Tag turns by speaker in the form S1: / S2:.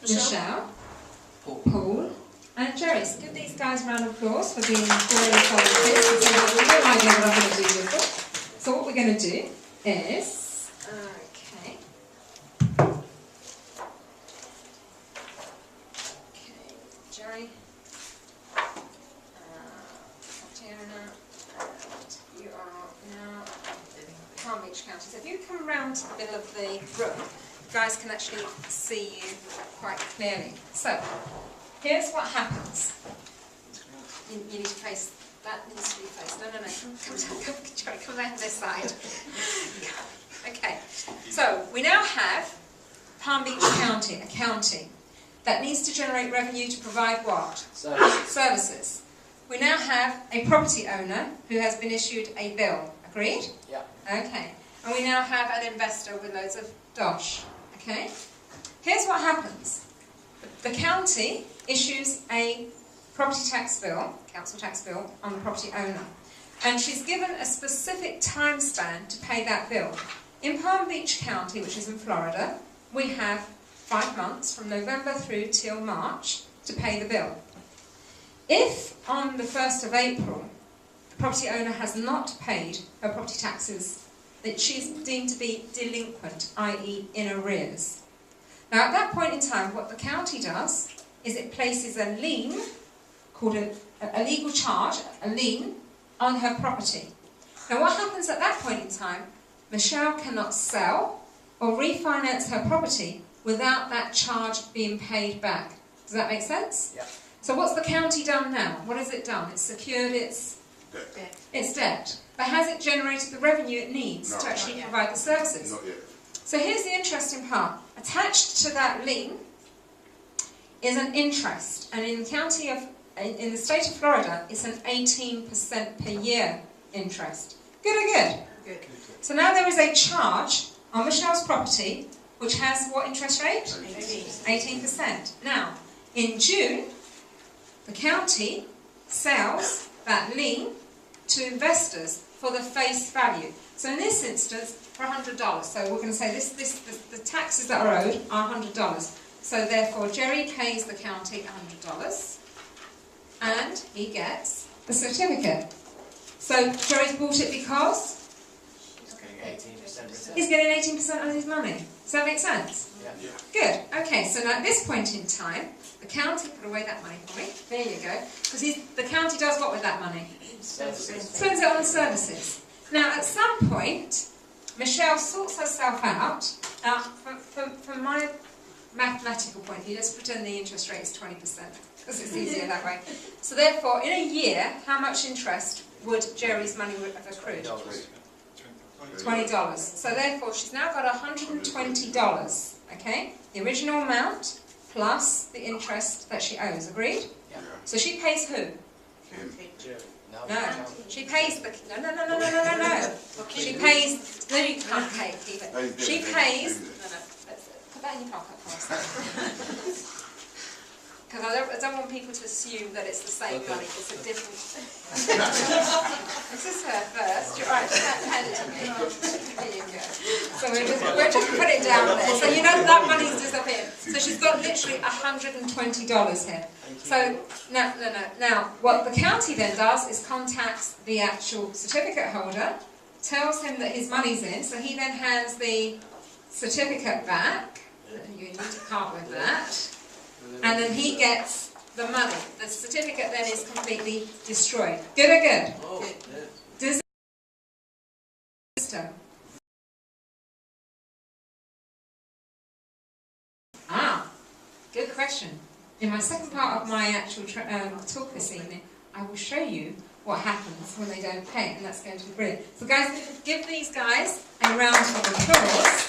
S1: Michelle, Paul, and Jerry. So give these guys a round of applause for being really positive. They have no idea what I'm going to do with them. So what we're going to do is, okay, Jerry, Tatiana, and you are now Palm Beach County. So if you come round to the middle of the room, guys can actually see you quite clearly. So, here's what happens. You need to face, that needs to be faced. No, come down this side. Okay, so we now have Palm Beach County, a county, that needs to generate revenue to provide what? Services. We now have a property owner who has been issued a bill. Agreed?
S2: Yeah.
S1: Okay. And we now have an investor with loads of dosh. Okay? Here's what happens. The county issues a property tax bill, council tax bill, on the property owner. And she's given a specific time span to pay that bill. In Palm Beach County, which is in Florida, we have 5 months from November through till March to pay the bill. If on the 1st of April, the property owner has not paid her property taxes, that she's deemed to be delinquent, i.e. in arrears. Now at that point in time, what the county does is it places a lien, called a legal charge, a lien, on her property. Now what happens at that point in time, Michelle cannot sell or refinance her property without that charge being paid back. Does that make sense?
S2: Yeah.
S1: So what's the county done now? What has it done? It's secured its debt. But has it generated the revenue it needs to actually provide the services?
S3: Not yet.
S1: So here's the interesting part. Attached to that lien is an interest, and in the state of Florida, it's an 18% per year interest. Good or good?
S2: Good.
S1: So now there is a charge on Michelle's property, which has what interest rate? 18%. Now, in June, the county sells that lien to investors for the face value. So in this instance, for $100. So we're going to say the taxes that are owed are $100. So therefore, Jerry pays the county $100, and he gets the certificate. So Jerry's bought it because he's getting 18% on his money. Does that make sense?
S2: Yeah.
S1: Good. Okay, so now at this point in time, the county, put away that money for me. There you go. Because the county does what with that money? Spends it on services. Now, at some point, Michelle sorts herself out. From my mathematical point of view, let's pretend the interest rate is 20%, because it's easier that way. So therefore, in a year, how much interest would Jerry's money have accrued? $20. So therefore, she's now got $120, okay? The original amount plus the interest that she owes, agreed?
S2: Yeah.
S1: So she pays who? No, she pays the... No. She pays... No, you can't pay, keep it. She pays... No, put that in your pocket for us. Because I don't want people to assume that it's the same money, it's a different... This is her first. You're right, hand it to me. There you go. So we'll just put it down there. So you know that money's disappeared. So she's got literally $120 here. So, now, what the county then does is contacts the actual certificate holder, tells him that his money's in, so he then hands the certificate back. You need to part with that. And then he gets the money. The certificate then is completely destroyed. Good or good?
S2: Good.
S1: Does system? Good question. In my second part of my actual talk this evening, I will show you what happens when they don't pay, and that's going to be brilliant. So guys, give these guys a round of applause.